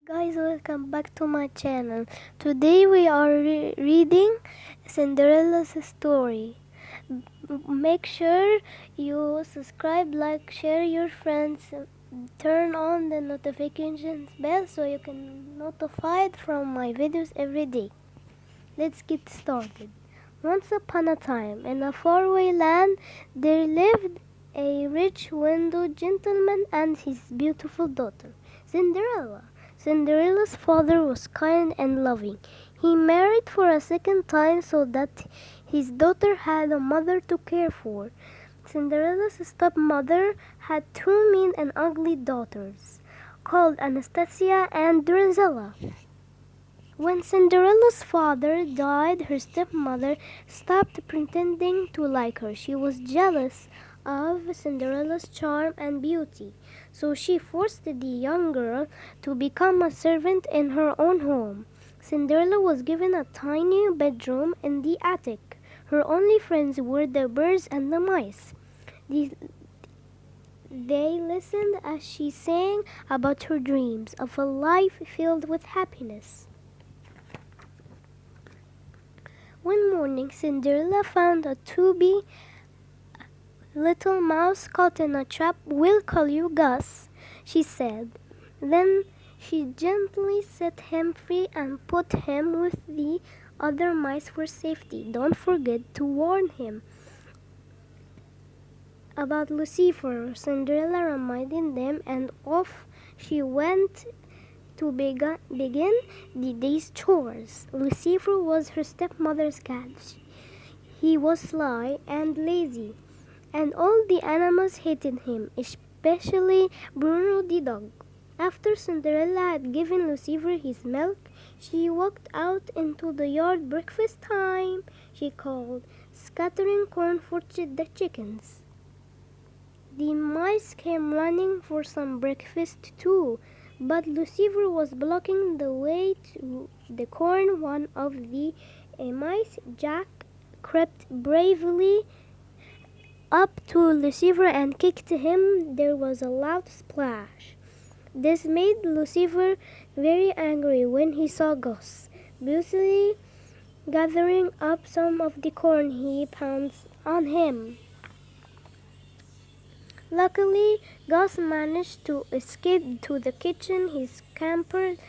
Guys, welcome back to my channel. Today we are reading Cinderella's story. Make sure you subscribe, like, share your friends, turn on the notifications bell so you can notified from my videos every day. Let's get started. Once upon a time, in a faraway land, there lived a rich window gentleman and his beautiful daughter, Cinderella. Cinderella's father was kind and loving. He married for a second time so that his daughter had a mother to care for. Cinderella's stepmother had two mean and ugly daughters, called Anastasia and Drizella. When Cinderella's father died, her stepmother stopped pretending to like her. She was jealous of Cinderella's charm and beauty, so she forced the young girl to become a servant in her own home. Cinderella was given a tiny bedroom in the attic. Her only friends were the birds and the mice. They, they listened as she sang about her dreams of a life filled with happiness. One morning, Cinderella found a tubby little mouse caught in a trap. "We'll call you Gus," she said. Then she gently set him free and put him with the other mice for safety. "Don't forget to warn him about Lucifer," Cinderella reminded them, and off she went to begin the day's chores. Lucifer was her stepmother's cat. He was sly and lazy, and all the animals hated him, especially Bruno the dog. After Cinderella had given Lucifer his milk, she walked out into the yard. "Breakfast time," she called, scattering corn for the chickens. The mice came running for some breakfast too, but Lucifer was blocking the way to the corn. One of the mice, Jack, crept bravely up to Lucifer and kicked him. There was a loud splash. This made Lucifer very angry when he saw Gus busily gathering up some of the corn. He pounced on him. Luckily, Gus managed to escape to the kitchen. He scampered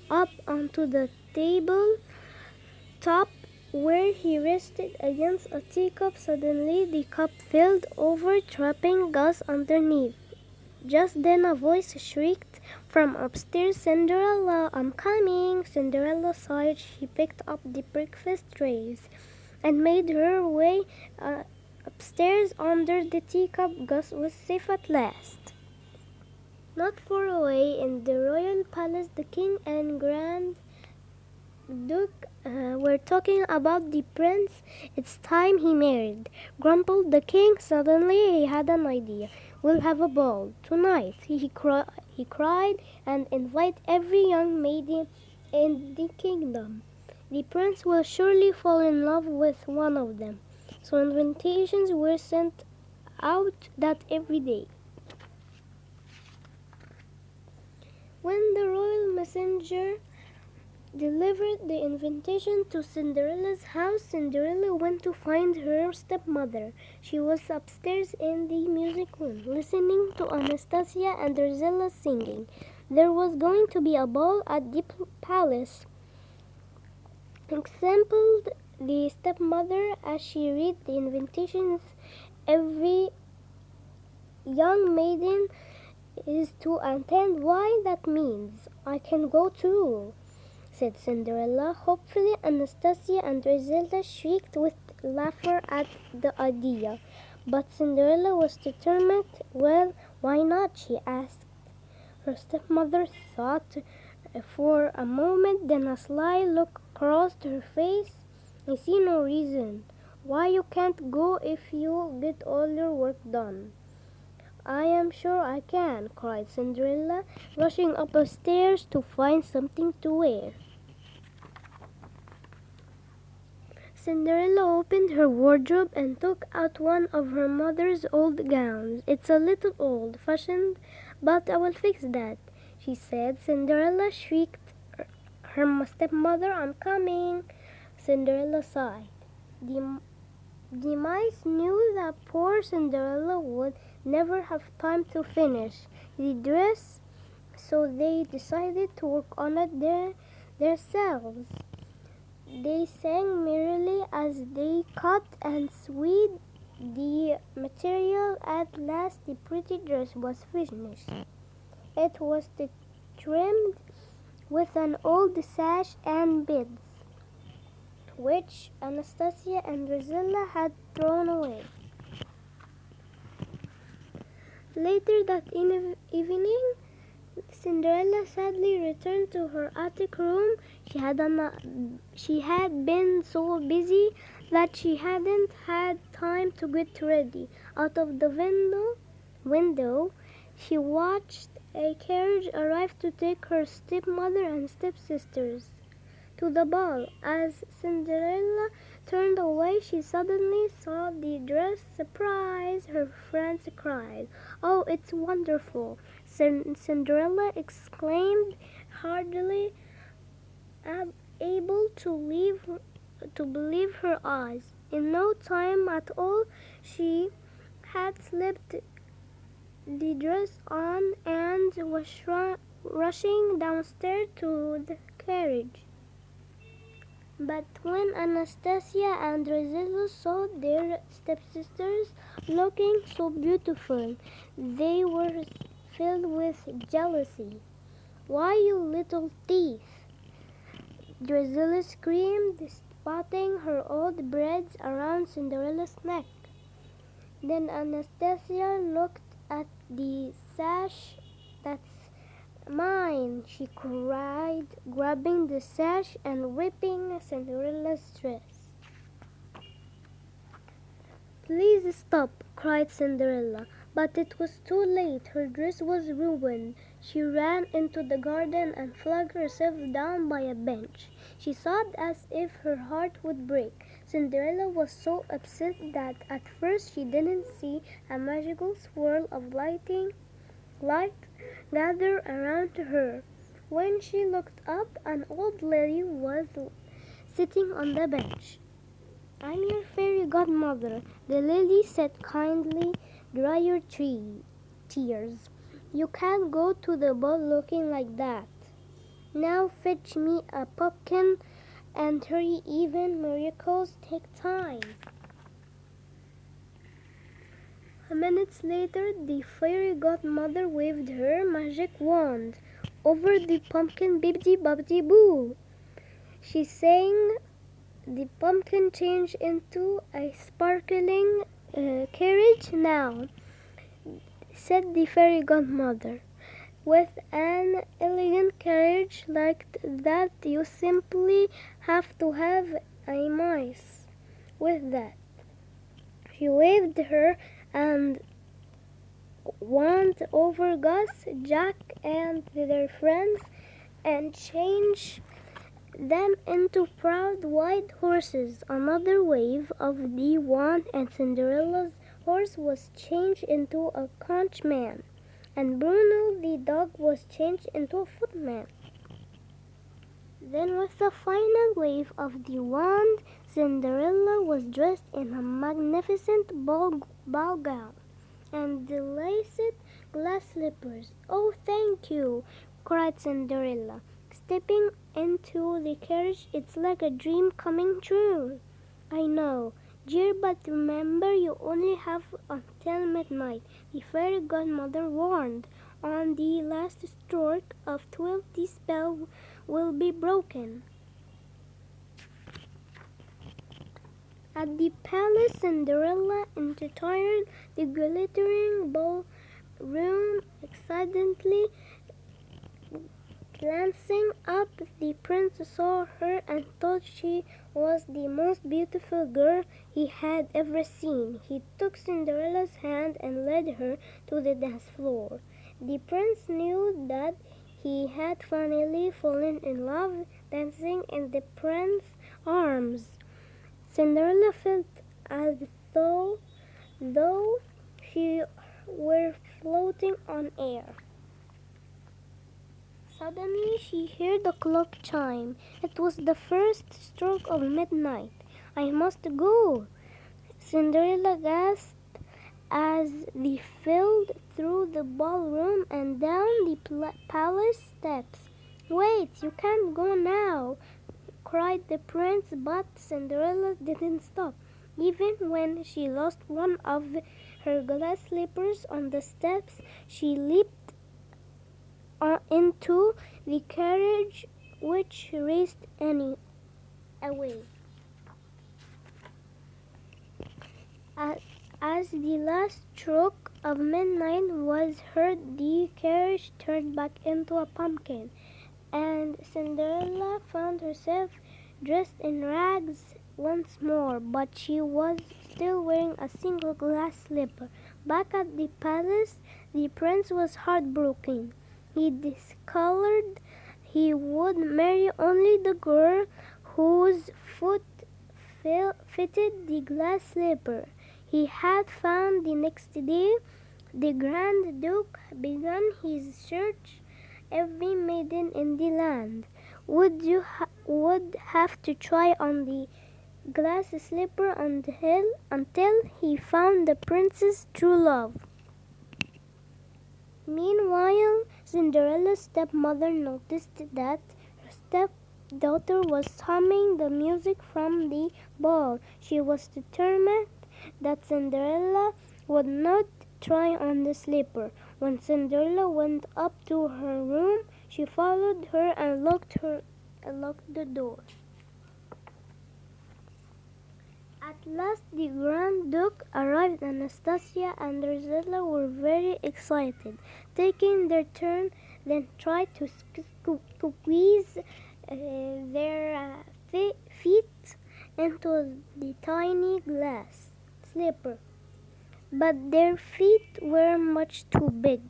up onto the table top where he rested against a teacup. Suddenly, the cup filled over, trapping Gus underneath. Just then a voice shrieked from upstairs, "Cinderella, I'm coming!" Cinderella sighed. She picked up the breakfast trays and made her way upstairs under the teacup. Gus was safe at last. Not far away in the royal palace, the king and grand duke were talking about the prince. "It's time he married," grumbled the king. Suddenly he had an idea. "We'll have a ball tonight," he cried, "and invite every young maiden in the kingdom. The prince will surely fall in love with one of them." So invitations were sent out that every day. When the royal messenger delivered the invitation to Cinderella's house, Cinderella went to find her stepmother. She was upstairs in the music room, listening to Anastasia and Drizella singing. There was going to be a ball at the palace, exampled the stepmother as she read the invitations. "Every young maiden is to attend." "Why, that means I can go too," said Cinderella. Hopefully, Anastasia and Drizella shrieked with laughter at the idea. But Cinderella was determined. "Well, why not?" she asked. Her stepmother thought for a moment, then a sly look crossed her face. "I see no reason why you can't go if you get all your work done." "I am sure I can," cried Cinderella, rushing up the stairs to find something to wear. Cinderella opened her wardrobe and took out one of her mother's old gowns. "It's a little old-fashioned, but I will fix that," she said. Cinderella shrieked her stepmother, "I'm coming." Cinderella sighed. The, the mice knew that poor Cinderella would never have time to finish the dress, so they decided to work on it themselves. They sang merrily as they cut and sewed the material. At last the pretty dress was finished. It was trimmed with an old sash and beads, which Anastasia and Drusilla had thrown away. Later that evening, Cinderella sadly returned to her attic room. She had been so busy that she hadn't had time to get ready. Out of the window, she watched a carriage arrive to take her stepmother and stepsisters to the ball. As Cinderella turned away, she suddenly saw the dress. "Surprise!" her friends cried. "Oh, it's wonderful!" Cinderella exclaimed heartily, able to believe her eyes. In no time at all, she had slipped the dress on and was rushing downstairs to the carriage. But when Anastasia and Drusilla saw their stepsisters looking so beautiful, they were filled with jealousy. "Why, you little thief!" Drusilla screamed, spotting her old braids around Cinderella's neck. Then Anastasia looked at the sash. "That's mine!" she cried, grabbing the sash and ripping Cinderella's dress. "Please stop!" cried Cinderella. But it was too late. Her dress was ruined. She ran into the garden and flung herself down by a bench. She sobbed as if her heart would break. Cinderella was so upset that at first she didn't see a magical swirl of light gather around her. When she looked up, an old lady was sitting on the bench. "I'm your fairy godmother," the lady said kindly. "Dry your tears. You can't go to the ball looking like that. Now fetch me a pumpkin and hurry, even miracles take time." Minutes later, the fairy godmother waved her magic wand over the pumpkin. "Bibbidi bobbidi boo," she sang. The pumpkin changed into a sparkling carriage. "Now," said the fairy godmother, "with an elegant carriage like that, you simply have to have a mice with that." She waved her and wand over Gus, Jack, and their friends and changed them into proud white horses. Another wave of the wand and Cinderella's horse was changed into a coachman, and Bruno the dog was changed into a footman. Then with the final wave of the wand, Cinderella was dressed in a magnificent ball gown and the laced glass slippers. "Oh, thank you!" cried Cinderella, stepping into the carriage. "It's like a dream coming true." "I know, dear, but remember you only have until midnight," the fairy godmother warned. "On the last stroke of 12 the spell will be broken." At the palace, Cinderella entered the glittering ballroom excitedly. Glancing up, the prince saw her and thought she was the most beautiful girl he had ever seen. He took Cinderella's hand and led her to the dance floor. The prince knew that he had finally fallen in love, dancing in the prince's arms. Cinderella felt as though she were floating on air. Suddenly she heard the clock chime. It was the first stroke of midnight. I must go, Cinderella gasped as they filed through the ballroom and down the palace steps. Wait, you can't go now, cried the prince, but Cinderella didn't stop. Even when she lost one of her glass slippers on the steps, she leaped into the carriage which raced away. As the last stroke of midnight was heard, the carriage turned back into a pumpkin, and Cinderella found herself dressed in rags once more, but she was still wearing a single glass slipper. Back at the palace, the prince was heartbroken. He discovered he would marry only the girl whose foot fitted the glass slipper he had found. The next day, the Grand Duke began his search. Every maiden in the land would have to try on the glass slipper until he found the prince's true love. Meanwhile, Cinderella's stepmother noticed that her stepdaughter was humming the music from the ball. She was determined that Cinderella would not try on the slipper. When Cinderella went up to her room, she followed her and locked the door. At last the Grand Duke arrived. Anastasia and Rosella were very excited. Taking their turn, then tried to squeeze their feet into the tiny glass slipper, but their feet were much too big.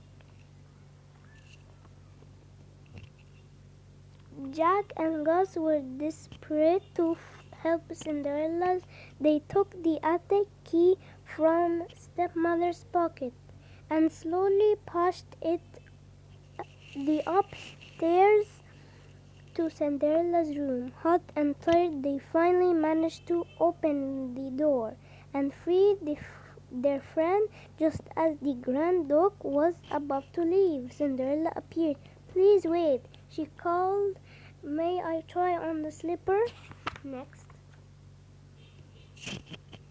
Jack and Gus were desperate to help Cinderella. They took the attic key from stepmother's pocket and slowly pushed it the upstairs to Cinderella's room. Hot and tired, they finally managed to open the door and free their friend. Just as the Grand Duke was about to leave, Cinderella appeared. Please wait, she called. May I try on the slipper? Next,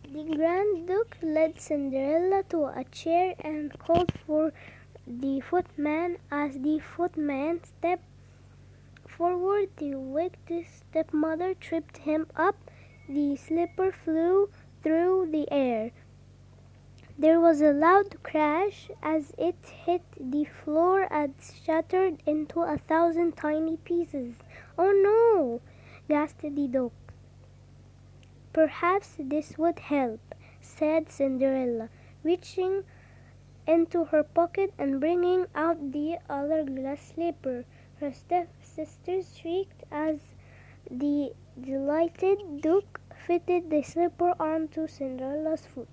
the Grand Duke led Cinderella to a chair and called for the footman. As the footman stepped forward, the wicked stepmother tripped him up. The slipper flew through the air. There was a loud crash as it hit the floor and shattered into 1,000 tiny pieces. Oh no! Gasped the Duke. Perhaps this would help, said Cinderella, reaching into her pocket and bringing out the other glass slipper. Her stepsisters shrieked as the delighted Duke fitted the slipper onto Cinderella's foot.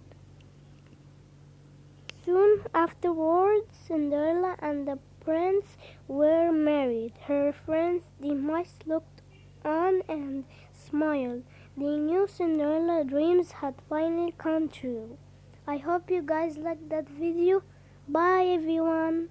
Soon afterwards, Cinderella and the prince were married. Her friends, the mice, looked on and smiled. They knew Cinderella dreams had finally come true. I hope you guys liked that video. Bye everyone.